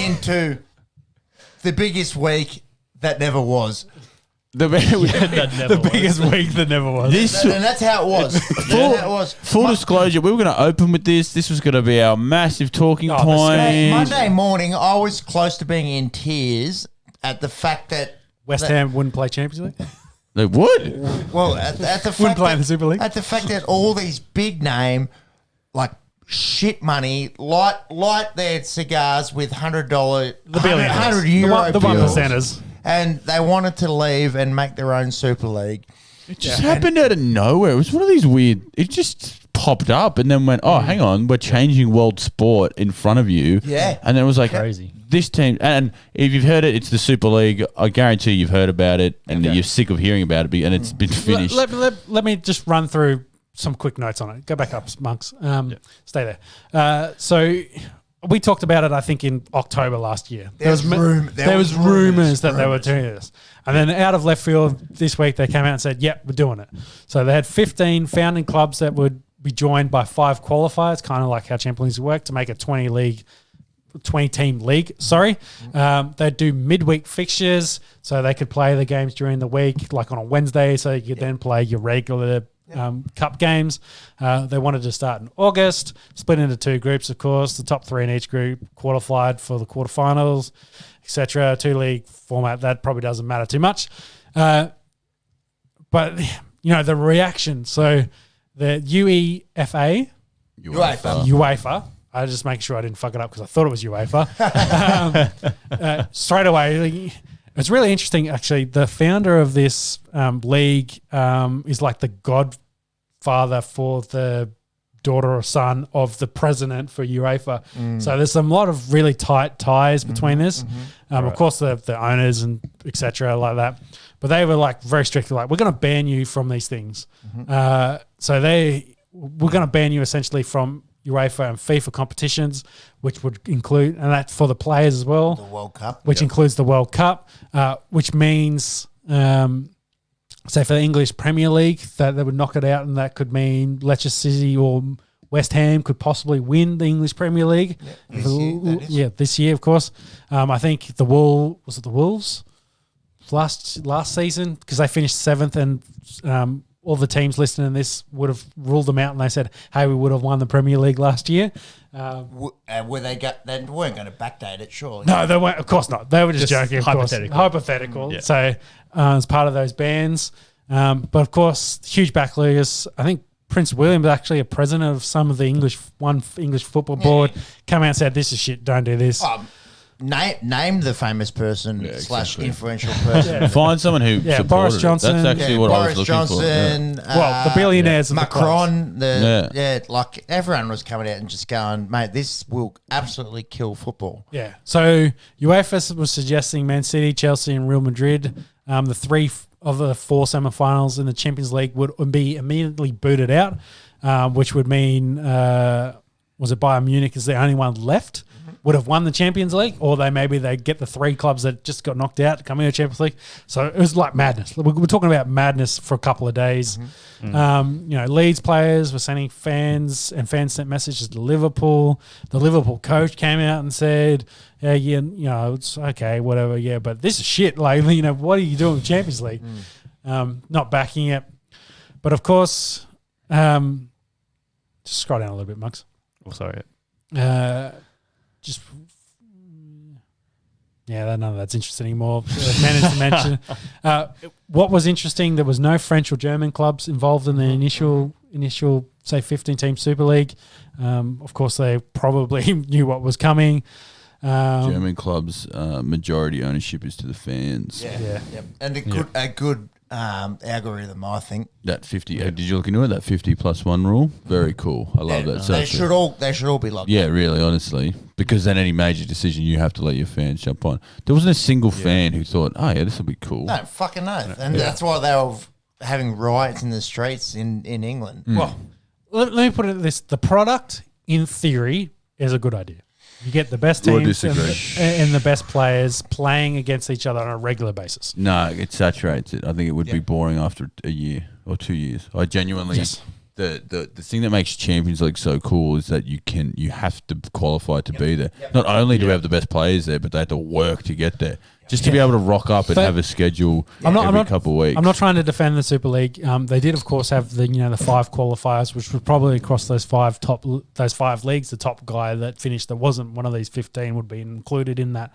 into the biggest week that never was. The biggest week that never was. And that's how it was. Full disclosure, we were going to open with this. This was going to be our massive talking point. Monday morning, I was close to being in tears at the fact that West Ham wouldn't play Champions League. They would. Well, at the fact wouldn't play in the Super League. At the fact that all these big name, like shit money, light their cigars with $100, the billionaires, €100 the one bills, percenters, and they wanted to leave and make their own Super League. It just happened out of nowhere. It was one of these weird. It just popped up and then went, oh, hang on, we're changing world sport in front of you. Yeah, and then it was like crazy. This team, and if you've heard it, it's the Super League. I guarantee you've heard about it, and you're sick of hearing about it, and it's been finished. Let me just run through some quick notes on it. Go back up, Monks. Stay there. So we talked about it, I think, in October last year. There was rumours that they were doing this. And then out of left field this week, they came out and said, yep, we're doing it. So they had 15 founding clubs that would be joined by 5 qualifiers, kind of like how Champions League work, to make a 20-team league. They'd do midweek fixtures so they could play the games during the week, like on a Wednesday, so you could then play your regular cup games. They wanted to start in August, split into 2 groups, of course. The top 3 in each group qualified for the quarterfinals, etc. 2-league format, that probably doesn't matter too much. But, the reaction. So the UEFA, I was just making sure I didn't fuck it up because I thought it was UEFA. Straight away, it's really interesting, actually. The founder of this league is like the godfather for the daughter or son of the president for UEFA. So there's a lot of really tight ties between this. Of course, the owners and etc. like that. But they were like very strictly like, we're going to ban you from these things. We're going to ban you essentially from UEFA and FIFA competitions, which would include, and that's for the players as well, the World Cup, which includes the World Cup, which means, say for the English Premier League, that they would knock it out, and that could mean Leicester City or West Ham could possibly win the English Premier League. This year, of course. I think the Wolves last season, because they finished 7th, and all the teams listed in this would have ruled them out, and they said, hey, we would have won the Premier League last year. They weren't going to backdate it, surely? No, they weren't. Of course not. They were just joking. Hypothetical. Yeah. So as part of those bans. But of course, huge backlash. I think Prince William was actually a president of some of the English football board, came out and said, this is shit, don't do this. Name the famous person / influential person. Find someone who supported Boris Johnson. It. That's actually what I was Boris looking Johnson, for. The billionaires, of Macron. Like everyone was coming out and just going, mate, this will absolutely kill football. Yeah. So UEFA was suggesting Man City, Chelsea, and Real Madrid, the 3 of the 4 semi-finals in the Champions League, would be immediately booted out, which would mean was it Bayern Munich is the only one left, would have won the Champions League, or they get the 3 clubs that just got knocked out coming to the Champions League. So it was like madness. We're talking about madness for a couple of days. Leeds players were sending fans sent messages to Liverpool. The Liverpool coach came out and said, it's okay, whatever, but this is shit. Like, what are you doing with Champions League? Not backing it. But of course, just scroll down a little bit, Muggs. Oh, sorry. None of that's interesting anymore. Managed to mention. What was interesting, there was no French or German clubs involved in the initial, say, 15-team Super League. Of course, they probably knew what was coming. German clubs, majority ownership is to the fans. And a good algorithm, I think. That 50. Did you look into it? That 50+1 rule. Very cool. I love that. So they should all be like. Yeah, really, honestly, because then any major decision you have to let your fans jump on. There wasn't a single fan who thought, "Oh yeah, this will be cool." No, fucking no. And that's why they were having riots in the streets in England. Well, let me put it like this: the product, in theory, is a good idea. You get the best teams and the best players playing against each other on a regular basis. No, it saturates it. I think it would be boring after a year or 2 years. I genuinely the thing that makes Champions League so cool is that you have to qualify to be there. Not only do we have the best players there, but they have to work to get there. Just to be able to rock up and have a schedule every couple of weeks. I'm not trying to defend the Super League. They did, of course, have the 5 qualifiers, which were probably across those 5 leagues. The top guy that finished that wasn't one of these 15 would be included in that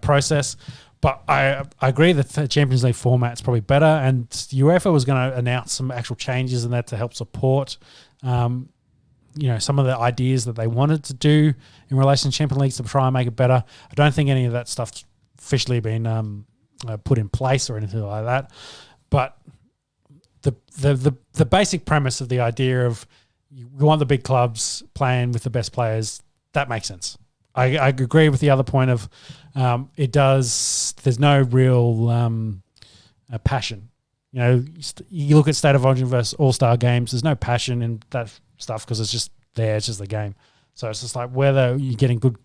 process. But I agree that the Champions League format is probably better, and UEFA was going to announce some actual changes in that to help support, some of the ideas that they wanted to do in relation to Champions League to try and make it better. I don't think any of that stuff's officially been put in place or anything like that. But the basic premise of the idea of you want the big clubs playing with the best players, that makes sense. I agree with the other point of there's no real passion. You look at State of Origin versus All-Star games, there's no passion in that stuff because it's just there, it's just the game. So it's just like whether you're getting good,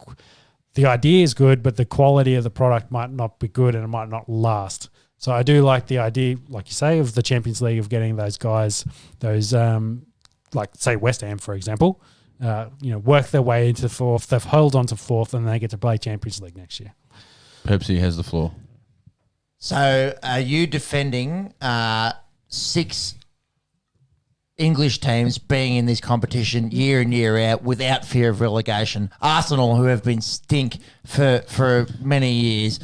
the idea is good, but the quality of the product might not be good and it might not last. So I do like the idea, like you say, of the Champions League of getting those guys, like say West Ham, for example, work their way into fourth. They've held on to fourth and they get to play Champions League next year. Pepsi has the floor. So are you defending 6 English teams being in this competition year in, year out without fear of relegation? Arsenal, who have been stink for many years,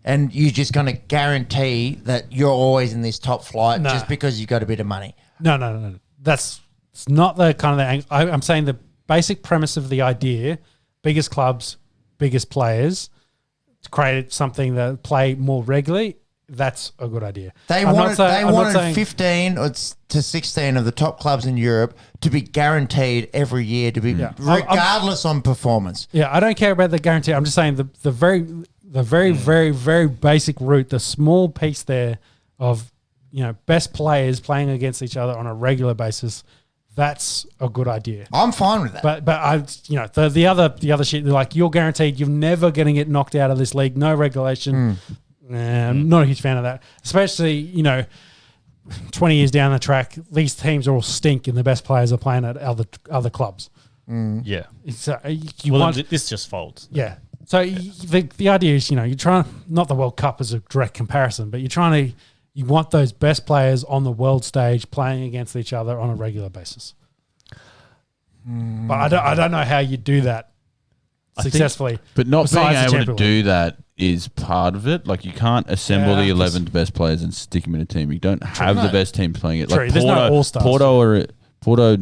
and you're just going to guarantee that you're always in this top flight just because you've got a bit of money? No. It's not the kind of the. I'm saying the basic premise of the idea: biggest clubs, biggest players, to create something that play more regularly. That's a good idea. They wanted 15 to 16 of the top clubs in Europe to be guaranteed every year to be regardless on performance. Yeah, I don't care about the guarantee. I'm just saying the very, very basic route, the small piece there of best players playing against each other on a regular basis. That's a good idea. I'm fine with that. But I the other shit, like you're guaranteed you're never going to get knocked out of this league. No regulation. I'm not a huge fan of that, especially 20 years down the track. These teams are all stink, and the best players are playing at other clubs. Yeah, this just folds. Yeah, so the idea is you're trying, not the World Cup as a direct comparison, but you want those best players on the world stage playing against each other on a regular basis. But I don't know how you do that successfully. But not being able to do that is part of it. Like you can't assemble the 11 best players and stick them in a team. You don't have the best team playing it. Like there's no all-stars. Porto,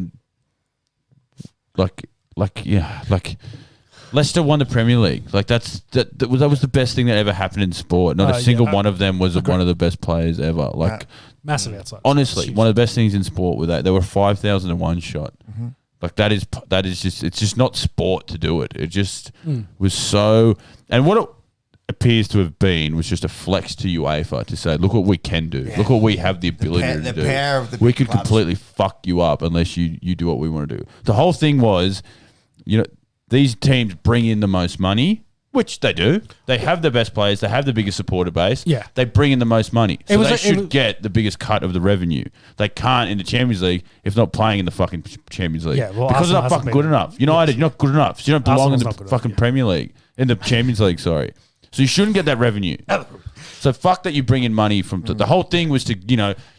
Leicester won the Premier League. Like that was the best thing that ever happened in sport. Not a single one of them was one of the best players ever. Like massive outside. Honestly, one of the best things in sport with that. There were 5,001 shot. Mm-hmm. Like that is just, it's just not sport to do it. It just was so, and what it appears to have been was just a flex to UEFA to say, look what we can do. Yeah. Look what we have the ability to do. Power of the we could clubs. Completely fuck you up unless you do what we want to do. The whole thing was, these teams bring in the most money, which they do. They have the best players. They have the biggest supporter base. Yeah. They bring in the most money. So they should get the biggest cut of the revenue. They can't in the Champions League if not playing in the fucking Champions League. Yeah, well, because they're not fucking good enough. United, you're not good enough. So you don't belong in the fucking Premier League. In the Champions League, sorry. So you shouldn't get that revenue. So fuck that you bring in money from... The whole thing was to,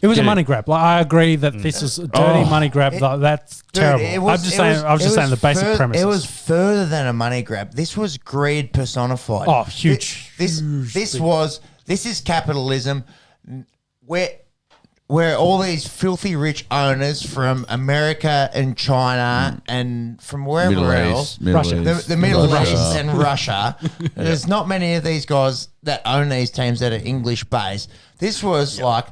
It was a money grab. Like, I agree that this is a dirty money grab. That's terrible. I'm just saying the basic premise. It was further than a money grab. This was greed personified. Oh, huge. This is capitalism where all these filthy rich owners from America and China and from wherever else, the Middle East and Russia, there's not many of these guys that own these teams that are English based. This was like,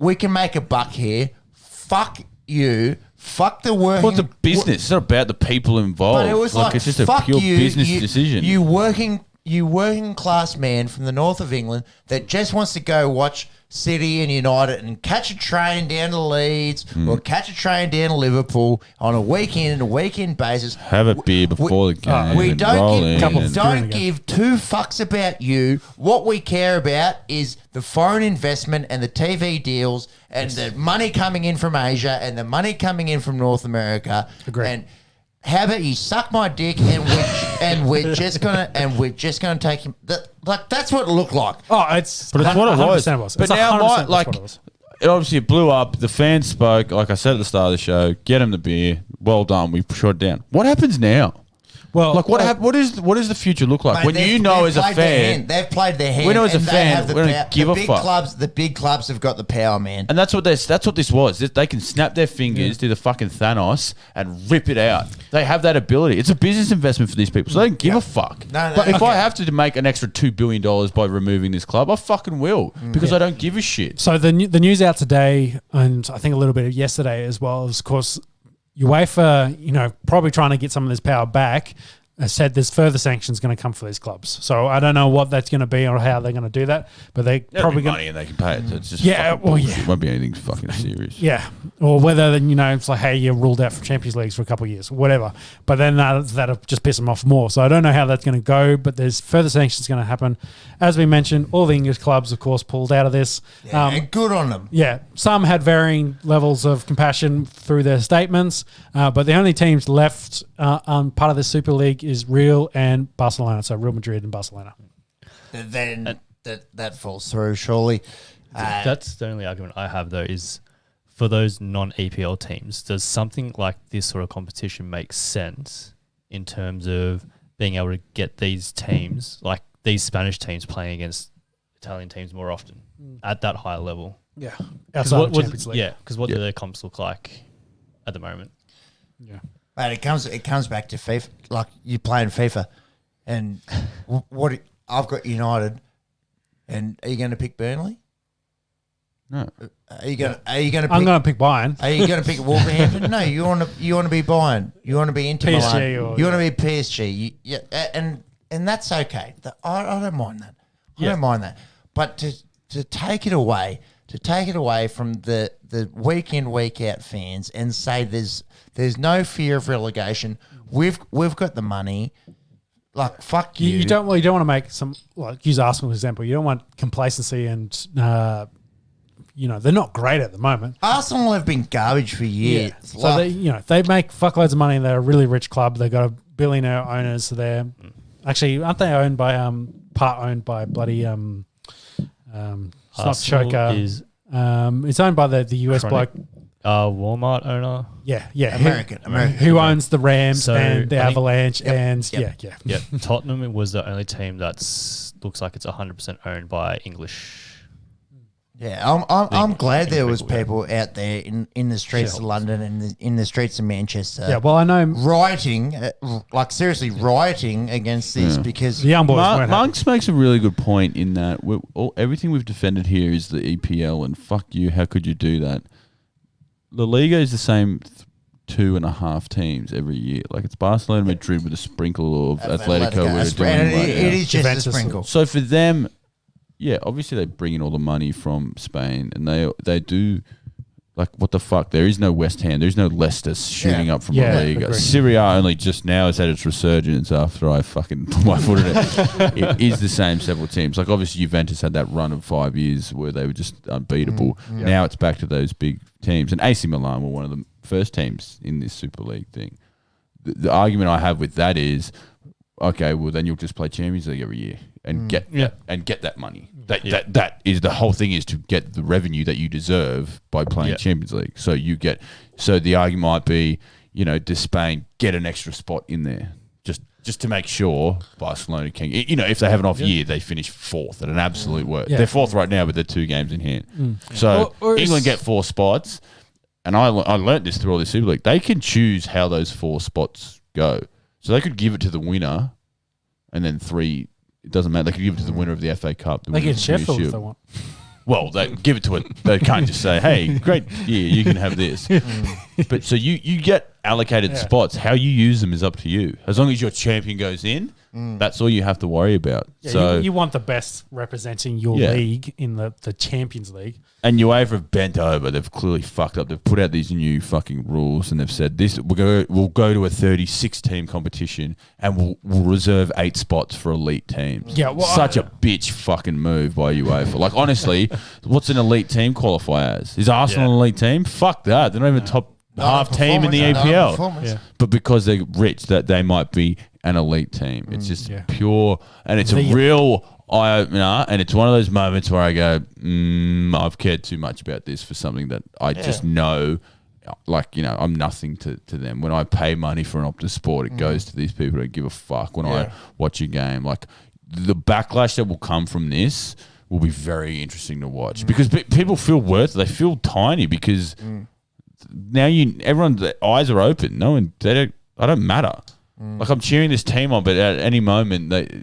we can make a buck here. Fuck you. Fuck the working. Well, it's a business. It's not about the people involved. But it was like it's just a fuck pure you, business decision. You working you working class man from the north of England that just wants to go watch City and United and catch a train down to Leeds or catch a train down to Liverpool on a weekend basis. Have a beer before the game. We and roll in and- don't give two fucks about you. What we care about is the foreign investment and the TV deals and the money coming in from Asia and the money coming in from North America. Agreed. And how about you suck my dick and we're just gonna take him. That's what it looked like. Oh, it's But it's what it was. 100% was. But It's now, 100% like, what it was. it obviously blew up. The fans spoke. Like I said at the start of the show, get him the beer. Well done. We shut it down. What happens now? Well, Like what does the future look like Mate, when you know they've as a played their hand. fan? They've played their hand. We know as a and they fan, have the we don't power. give the a big fuck. The big clubs have got the power, man. And that's what this was. They can snap their fingers, do the fucking Thanos, and rip it out. They have that ability. It's a business investment for these people, so they don't give a fuck. No, But if okay. I have to make an extra $2 billion by removing this club, I fucking will because I don't give a shit. So the news out today, and I think a little bit of yesterday as well, is of course UEFA, probably trying to get some of this power back. Said there's further sanctions going to come for these clubs. So I don't know what that's going to be or how they're going to do that, but they There'll probably be money and they can pay it. So it's just Yeah, fucking well, bullshit. yeah. It won't be anything fucking serious. Yeah, or whether it's like, hey, you're ruled out from Champions Leagues for a couple of years, whatever. But then that'll just piss them off more. So I don't know how that's going to go. But there's further sanctions going to happen. As we mentioned, all the English clubs, of course, pulled out of this. Yeah, and good on them. Yeah, some had varying levels of compassion through their statements, but the only teams left on part of the Super League is Real and Barcelona. So Real Madrid and Barcelona. Then that falls through, surely. That's the only argument I have, though, is for those non-EPL teams, does something like this sort of competition make sense in terms of being able to get these teams, like these Spanish teams, playing against Italian teams more often at that higher level? Yeah, 'Cause outside of Champions League. Yeah, because what do their comps look like at the moment? Yeah. Mate, it comes back to FIFA. Like you playing FIFA, and I've got United, and are you going to pick Burnley? No. Are you going to pick? I'm going to pick Bayern. Are you going to pick Wolverhampton? No, you want to be Bayern. You want to be Inter PSG Milan. or- You want to be PSG. And that's okay. I don't mind that. I don't mind that. But to take it away from the week in week out fans and say there's no fear of relegation. We've got the money. Like fuck you. You don't want to make some, like, use Arsenal as an example. You don't want complacency and they're not great at the moment. Arsenal have been garbage for years. So Like, they make fuckloads of money. They're a really rich club. They've got a billionaire owners. So they're actually, aren't they owned by part owned by bloody it's not Arsenal Choker. is It's owned by the US Chronic. bloke. Walmart owner. Yeah. American. Who owns the Rams So, and the I think- Avalanche and Yep. yeah. Yeah, Tottenham was the only team looks like it's 100% owned by English. Yeah, I'm glad there was people, people out there in the streets of London and in the streets of Manchester. Yeah, well, I know rioting, like seriously rioting against this because the young boys weren't happy. Monks makes a really good point in that everything we've defended here is the EPL, and fuck you, how could you do that? La Liga is the same 2.5 teams every year. Like it's Barcelona, Madrid with a sprinkle of Atletico. We're doing and right it now. is just Juventus. a sprinkle. So for them, yeah, obviously they bring in all the money from Spain, and they do. Like, what the fuck? There is no West Ham. There's no Leicester shooting up from Yeah, La Liga. agreed. Syria only just now has had its resurgence after I fucking put my foot in it. It is the same several teams. Like, obviously, Juventus had that run of 5 years where they were just unbeatable. Now it's back to those big teams. And AC Milan were one of the first teams in this Super League thing. The argument I have with that is, okay, well, then you'll just play Champions League every year and get that money. That is the whole thing, is to get the revenue that you deserve by playing Champions League. So the argument might be, does Spain get an extra spot in there just to make sure Barcelona can, if they have an off year, they finish fourth at an absolute worst. Yeah. They're fourth right now, but they're 2 games in hand. So Or England get 4 spots, and I learnt this through all this Super League. They can choose how those 4 spots go. So they could give it to the winner, and then 3. It doesn't matter. They could give it to the winner of the FA Cup. They get Sheffield if they want. Well, they give it to it. They can't just say, "Hey, great year, you can have this." But so you get allocated spots. How you use them is up to you. As long as your champion goes in, that's all you have to worry about. Yeah, so you want the best representing your league in the Champions League. And UEFA have bent over. They've clearly fucked up. They've put out these new fucking rules, and they've said this: we'll go to a 36-team competition, and we'll reserve 8 spots for elite teams. Yeah, well, such a bitch fucking move by UEFA. Like honestly, what's an elite team qualify as? Is Arsenal an elite team? Fuck that. They're not even top half team in the EPL. Yeah. But because they're rich, that they might be an elite team. It's just pure, and it's a real eye opener. And it's one of those moments where I go, I've cared too much about this for something that I just know, like, I'm nothing to them. When I pay money for an Optus Sport, it goes to these people who don't give a fuck. When I watch a game, like the backlash that will come from this will be very interesting to watch because people feel they feel tiny because now everyone's eyes are open. I don't matter. Like I'm cheering this team on, but at any moment this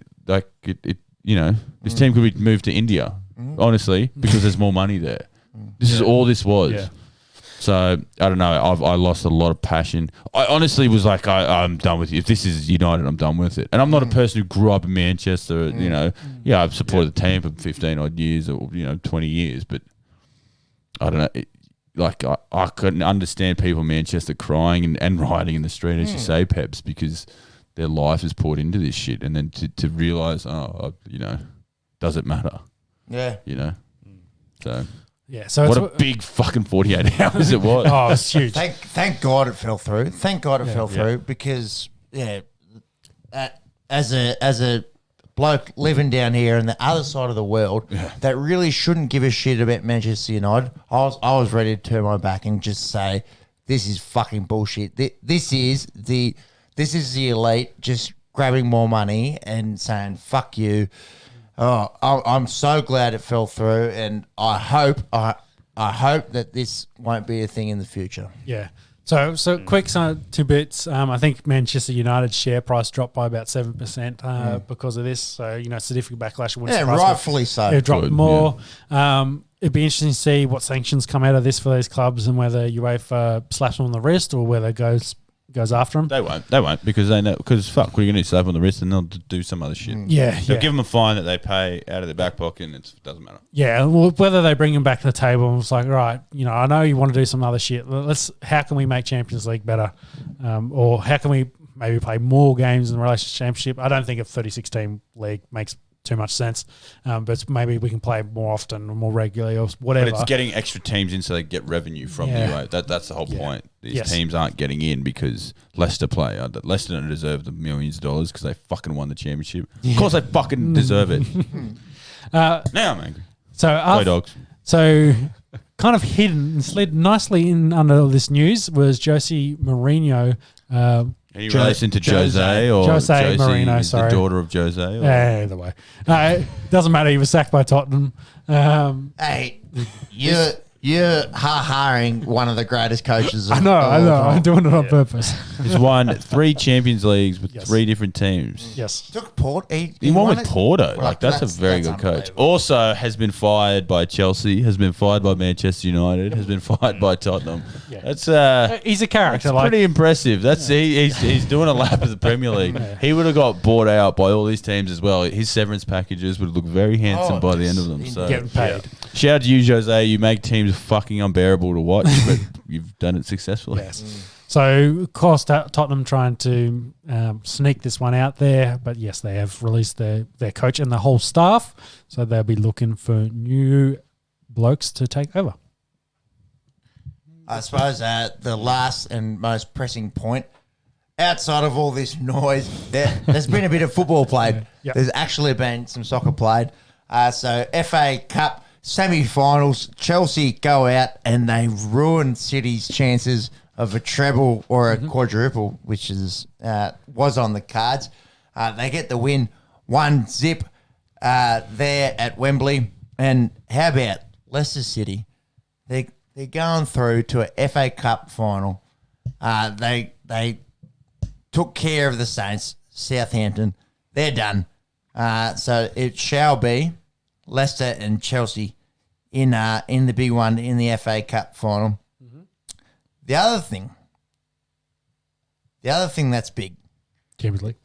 team could be moved to India. Honestly, because there's more money there. This is all this was. Yeah. So I don't know. I lost a lot of passion. I honestly was like, I'm done with you. If this is United, I'm done with it. And I'm not a person who grew up in Manchester. I've supported the team for 15 odd years or 20 years, but I don't know. I couldn't understand people in Manchester crying and rioting in the street, as you say, Peps, because their life is poured into this shit, and then to realise, does it matter? Yeah. So yeah. So what a big fucking 48 hours it was. Oh, it's huge. Thank God it fell through. Thank God it fell through because as a bloke living down here on the other side of the world that really shouldn't give a shit about Manchester United, I was ready to turn my back and just say, this is fucking bullshit. This is the elite just grabbing more money and saying fuck you. Oh, I'm so glad it fell through, and I hope that this won't be a thing in the future. Yeah. So quick two bits. I think Manchester United's share price dropped by about 7% because of this. So significant backlash. Rightfully so. It dropped more. It'd be interesting to see what sanctions come out of this for those clubs and whether UEFA slaps them on the wrist or whether it goes after them. They won't because they know. Because fuck, what are you going to do? Slap on the wrist and they'll do some other shit. They'll give them a fine that they pay out of their back pocket, and it doesn't matter. Yeah, well, whether they bring them back to the table and it's like, right, I know you want to do some other shit. How can we make Champions League better, or how can we maybe play more games in relation to Championship? I don't think a 36-team league makes too much sense, but maybe we can play more often or more regularly or whatever. But it's getting extra teams in so they get revenue from the UA. That's the whole point. These teams aren't getting in because Leicester play. Leicester don't deserve the millions of dollars because they fucking won the championship. Of course they fucking deserve it. Now I'm angry. Play dogs. So kind of hidden and slid nicely in under this news was Jose Mourinho. Any relation to Jose or Jose Mourinho, is the daughter of Jose? Or? Either way. Doesn't matter. He was sacked by Tottenham. Hey, you're ha-haring one of the greatest coaches of I know. all time. I'm doing it on purpose. He's won 3 Champions Leagues with 3 different teams. Yes. Took Port. He won with it? Porto. Right, That's a very good coach. unbelievable. Also has been fired by Chelsea, has been fired by Manchester United, has been fired by Tottenham. Yeah. That's He's a character. It's pretty impressive. He's doing a lap of the Premier League. He would have got bought out by all these teams as well. His severance packages would look very handsome by the end of them. So getting paid. shout out to you, Jose. You make teams fucking unbearable to watch, but you've done it successfully. Yes. So, of course, Tottenham trying to sneak this one out there. But, yes, they have released their coach and the whole staff. So, they'll be looking for new blokes to take over. I suppose the last and most pressing point, outside of all this noise, there's been a bit of football played. Yep. There's actually been some soccer played. So FA Cup semi-finals, Chelsea go out and they ruin City's chances of a treble or a quadruple, which was on the cards. They get the win 1-0 there at Wembley. And how about Leicester City? They're going through to a FA Cup final. They took care of the Saints, Southampton. They're done. So it shall be Leicester and Chelsea in the big one in the FA Cup final. The other thing The other thing that's big, Champions League.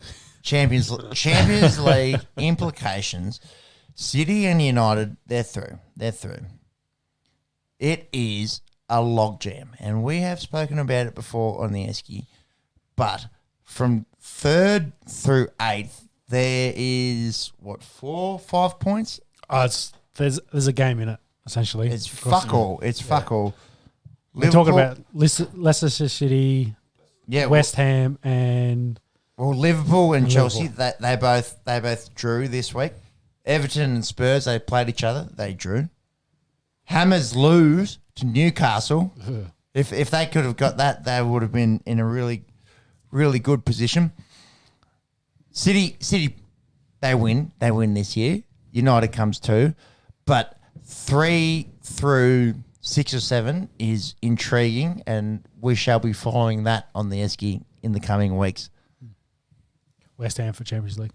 Champions League implications. City and United, they're through. They're through. It is a logjam, and we have spoken about it before on the Esky. But from 3rd through 8th, there is 5 points. There's a game in it essentially. It's fuck all. It's fuck all. We're talking about Leicester City, West Ham, and Liverpool and Chelsea. They both drew this week. Everton and Spurs, they played each other. They drew. Hammers lose to Newcastle. If they could have got that, they would have been in a really, really good position. City, they win. They win this year. United comes 2. But 3 through 6 or 7 is intriguing, and we shall be following that on the Esky in the coming weeks. West Ham for Champions League.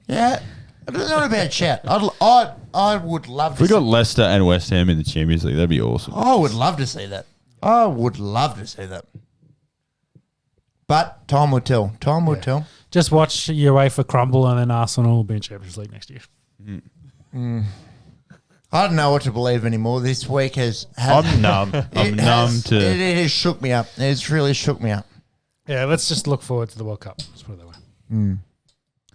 Yeah, it's not a bad shout. I would love to. If we got Leicester and West Ham in the Champions League, that'd be awesome. I would love to see that. I would love to see that. But time will tell. Time will tell. Just watch UEFA crumble, and then Arsenal will be in Champions League next year. I don't know what to believe anymore. This week has I'm numb. I'm numb to. It has shook me up. It's really shook me up. Yeah, let's just look forward to the World Cup. Let's put it that way.